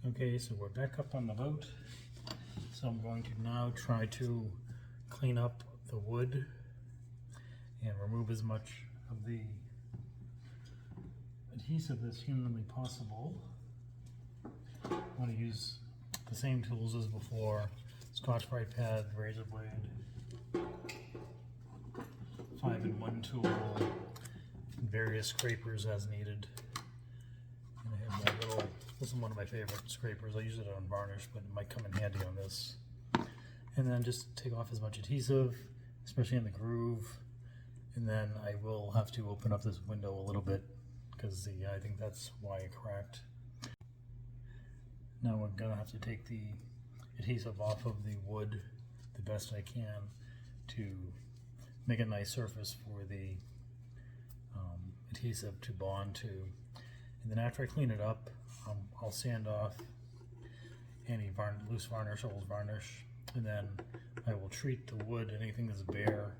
Okay, so we're back up on the boat. So I'm going to now try to clean up the wood and remove as much of the adhesive as humanly possible. I want to use the same tools as before: Scotch-Brite pad, razor blade, 5-in-1 tool, and various scrapers as needed. And I have my little, this is one of my favorite scrapers. I use it on varnish, but it might come in handy on this. And then just take off as much adhesive, especially in the groove. And then I will have to open up this window a little bit because I think that's why it cracked. Now we're gonna have to take the adhesive off of the wood the best I can to make a nice surface for the adhesive to bond to. And then after I clean it up, I'll sand off any loose varnish, old varnish, and then I will treat the wood, anything that's bare,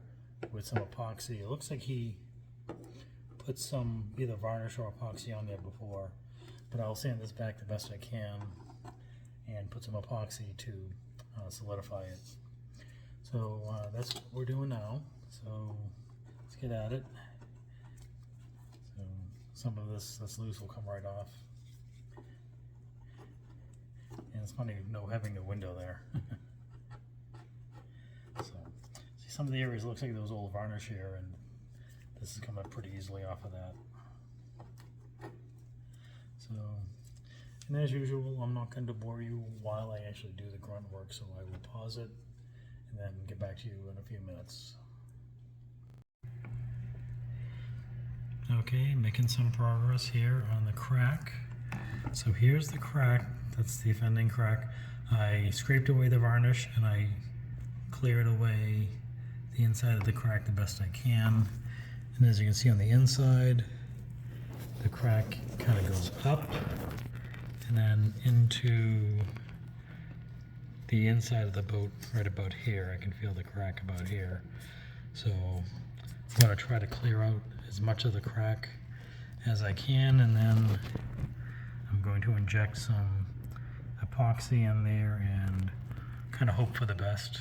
with some epoxy. It looks like he put some either varnish or epoxy on there before, but I'll sand this back the best I can and put some epoxy to solidify it. So that's what we're doing now. So let's get at it. So some of this that's loose will come right off. And it's funny having a window there. So see, some of the areas looks like there was old varnish here, and this is coming up pretty easily off of that. So, and as usual, I'm not going to bore you while I actually do the grunt work, so I will pause it and then get back to you in a few minutes. Okay, making some progress here on the crack. So here's the crack, that's the offending crack. I scraped away the varnish and I cleared away the inside of the crack the best I can. And as you can see on the inside, the crack kind of goes up and then into the inside of the boat right about here. I can feel the crack about here. So I'm going to try to clear out as much of the crack as I can, and then I'm going to inject some epoxy in there and kind of hope for the best.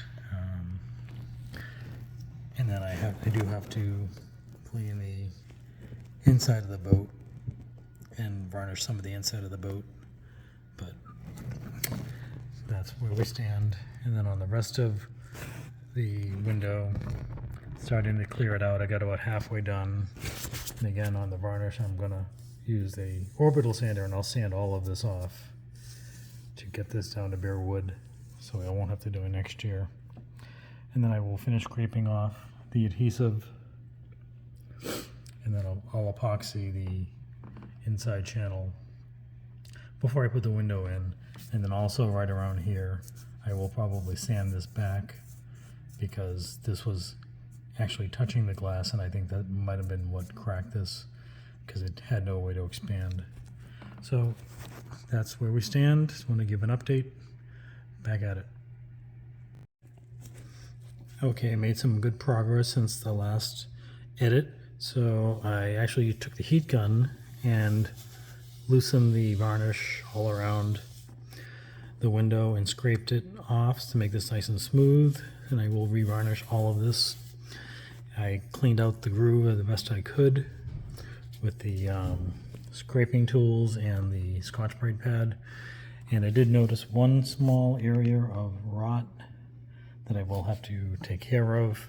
And then I do have to clean the inside of the boat and varnish some of the inside of the boat, but that's where we stand. And then on the rest of the window, starting to clear it out. I got about halfway done. And again, on the varnish, I'm gonna use a orbital sander and I'll sand all of this off to get this down to bare wood, so I won't have to do it next year. And then I will finish scraping off the adhesive, and then I'll epoxy the inside channel before I put the window in. And then also right around here, I will probably sand this back because this was actually touching the glass, and I think that might have been what cracked this because it had no way to expand. So that's where we stand. Just want to give an update. Back at it. Okay, I made some good progress since the last edit. So I actually took the heat gun and loosened the varnish all around the window and scraped it off to make this nice and smooth. And I will re-varnish all of this. I cleaned out the groove the best I could with the scraping tools and the Scotch-Brite pad. And I did notice one small area of rot that I will have to take care of.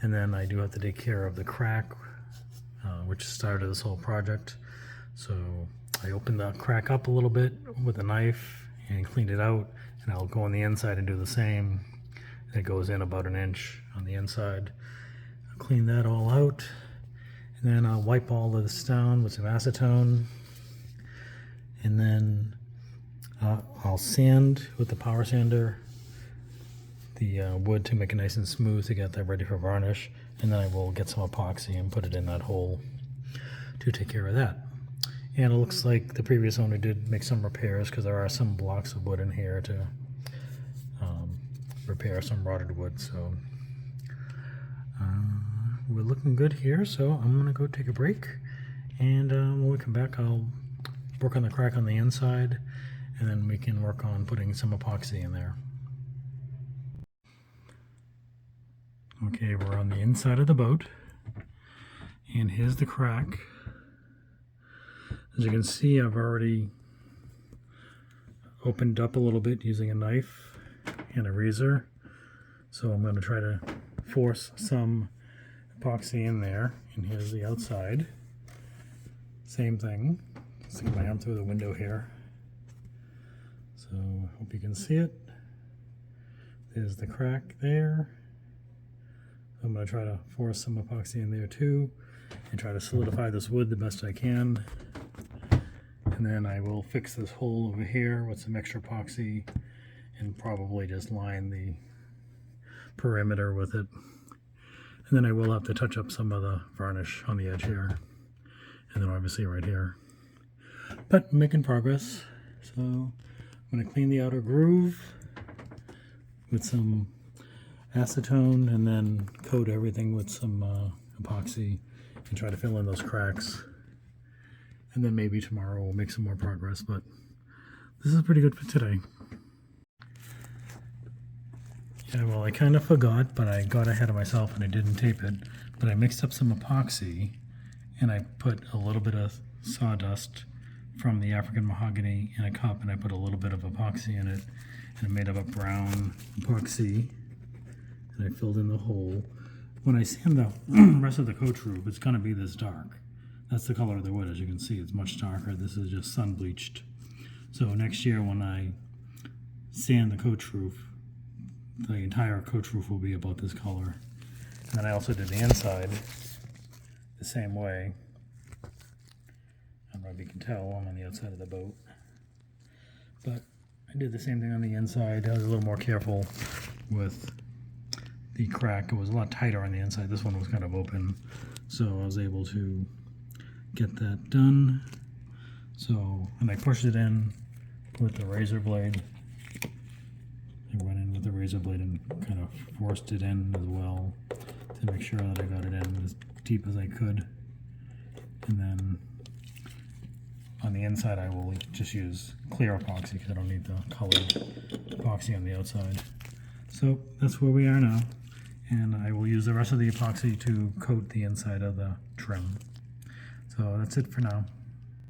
And then I do have to take care of the crack, which started this whole project. So I opened the crack up a little bit with a knife and cleaned it out. And I'll go on the inside and do the same. It goes in about 1 inch on the inside. I'll clean that all out. And then I'll wipe all of this down with some acetone. And then I'll sand with the power sander the wood to make it nice and smooth to get that ready for varnish. And then I will get some epoxy and put it in that hole to take care of that. And it looks like the previous owner did make some repairs because there are some blocks of wood in here to repair some rotted wood. So we're looking good here, so I'm gonna go take a break, and when we come back I'll work on the crack on the inside and then we can work on putting some epoxy in there. Okay, we're on the inside of the boat, and here's the crack. As you can see, I've already opened up a little bit using a knife and a razor. So I'm going to try to force some epoxy in there. And here's the outside. Same thing. Stick my arm through the window here. So hope you can see it. There's the crack there. I'm going to try to force some epoxy in there too and try to solidify this wood the best I can. And then I will fix this hole over here with some extra epoxy and probably just line the perimeter with it. And then I will have to touch up some of the varnish on the edge here. And then obviously right here. But making progress. So I'm going to clean the outer groove with some acetone and then coat everything with some epoxy and try to fill in those cracks. And then maybe tomorrow we'll make some more progress, but this is pretty good for today. Yeah, well, I kind of forgot, but I got ahead of myself and I didn't tape it. But I mixed up some epoxy and I put a little bit of sawdust from the African mahogany in a cup, and I put a little bit of epoxy in it, and I made up a brown epoxy, and I filled in the hole. When I sand the rest of the coach roof, it's going to be this dark. That's the color of the wood. As you can see, it's much darker. This is just sun bleached. So next year when I sand the coach roof, the entire coach roof will be about this color. And then I also did the inside the same way. I don't know if you can tell, I'm on the outside of the boat. But I did the same thing on the inside. I was a little more careful with the crack. It was a lot tighter on the inside. This one was kind of open. So I was able to get that done. So, and I pushed it in with the razor blade. I went in with the razor blade and kind of forced it in as well to make sure that I got it in as deep as I could. And then on the inside I will just use clear epoxy because I don't need the colored epoxy on the outside. So that's where we are now. And I will use the rest of the epoxy to coat the inside of the trim. So that's it for now.